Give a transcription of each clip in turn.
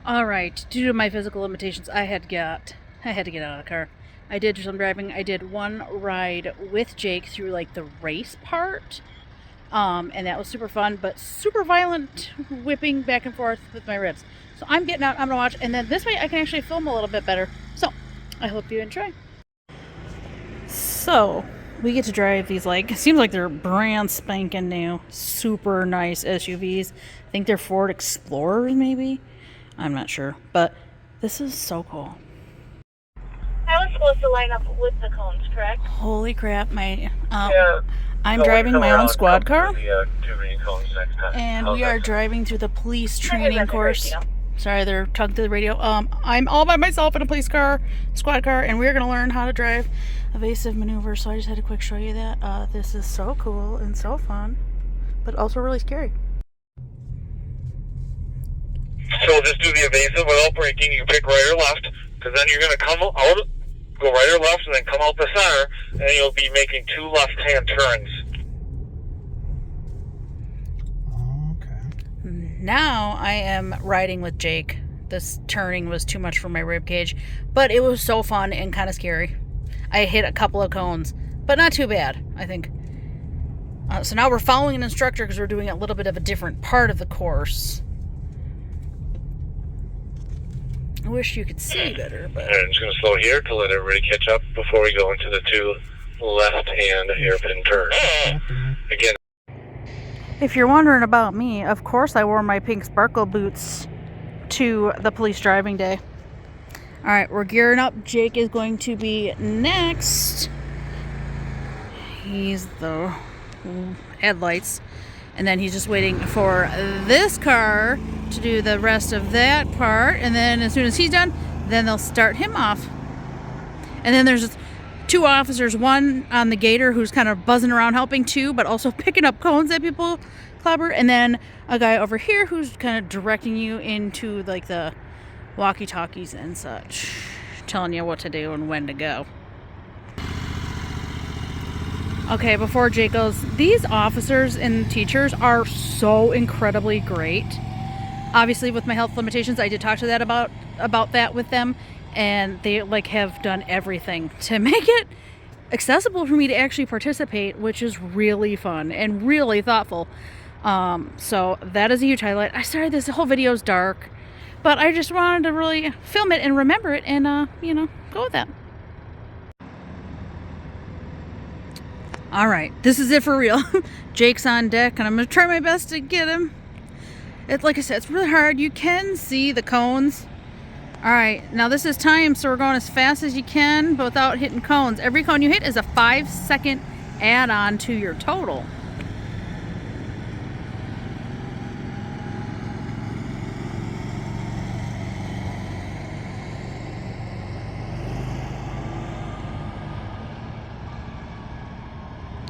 All right, due to my physical limitations, I had to get out of the car. I did some driving. I did one ride with Jake through like the race part, and that was super fun, but super violent whipping back and forth with my ribs. So I'm getting out. I'm gonna watch, and then this way I can actually film a little bit better. So I hope you enjoy. So we get to drive these, like, it seems like they're brand spanking new, super nice SUVs. I think they're Ford Explorers, maybe. I'm not sure, but this is so cool. I was supposed to line up with the cones, correct? Holy crap, Yeah. I'm No, driving come my own around, squad come car, through the, too many cones next time. and How's we are that? driving through the police That's training a great course. deal. Sorry, they're talking to the radio. I'm all by myself in a police car, squad car, and we're gonna learn how to drive evasive maneuvers. So I just had to quick show you that. This is so cool and so fun, but also really scary. So just do the evasive without braking. You pick right or left, because then you're going to come out, go right or left, and then come out the center, and you'll be making 2 left-hand turns. Okay. Now I am riding with Jake. This turning was too much for my rib cage, but it was so fun and kind of scary. I hit a couple of cones, but not too bad, I think. So now we're following an instructor because we're doing a little bit of a different part of the course. I wish you could see better, but... And I'm just going to slow here to let everybody catch up before we go into the 2 left-hand hairpin turns. Again. If you're wondering about me, of course I wore my pink sparkle boots to the police driving day. Alright, we're gearing up. Jake is going to be next. He's the headlights. And then he's just waiting for this car to do the rest of that part. And then as soon as he's done, then they'll start him off. And then there's 2 officers, one on the gator who's kind of buzzing around helping too, but also picking up cones that people clobber. And then a guy over here who's kind of directing you into like the walkie-talkies and such, telling you what to do and when to go. Okay, before Jake goes, these officers and teachers are so incredibly great. Obviously, with my health limitations, I did talk to that about that with them, and they like have done everything to make it accessible for me to actually participate, which is really fun and really thoughtful. So that is a huge highlight. I started this whole video is dark, but I just wanted to really film it and remember it, and go with that. All right, this is it for real. Jake's on deck, and I'm gonna try my best to get him. It's like I said, it's really hard. You can see the cones. All right, now this is time, so we're going as fast as you can, but without hitting cones. Every cone you hit is a 5-second add-on to your total.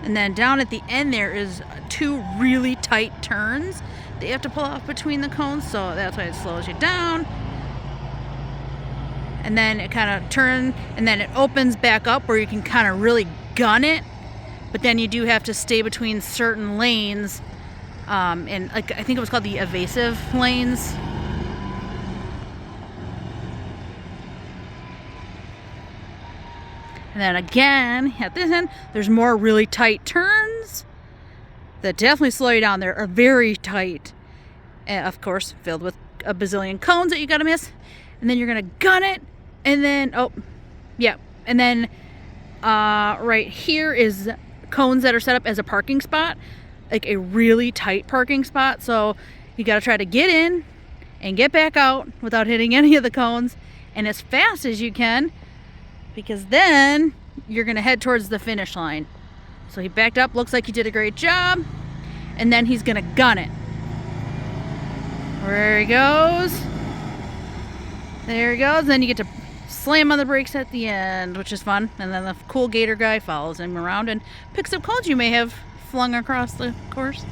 And then down at the end there is 2 really tight turns that you have to pull off between the cones, so that's why it slows you down. And then it kind of turns, and then it opens back up where you can kind of really gun it, but then you do have to stay between certain lanes, and like I think it was called the evasive lanes. And then again, at this end, there's more really tight turns that definitely slow you down. They're very tight. And of course, filled with a bazillion cones that you gotta miss. And then you're gonna gun it. And then, And then right here is cones that are set up as a parking spot. Like a really tight parking spot. So you gotta try to get in and get back out without hitting any of the cones. And as fast as you can, because then you're gonna head towards the finish line. So he backed up, looks like he did a great job, and then he's gonna gun it. There he goes. There he goes. Then you get to slam on the brakes at the end, which is fun. And then the cool gator guy follows him around and picks up cones you may have flung across the course.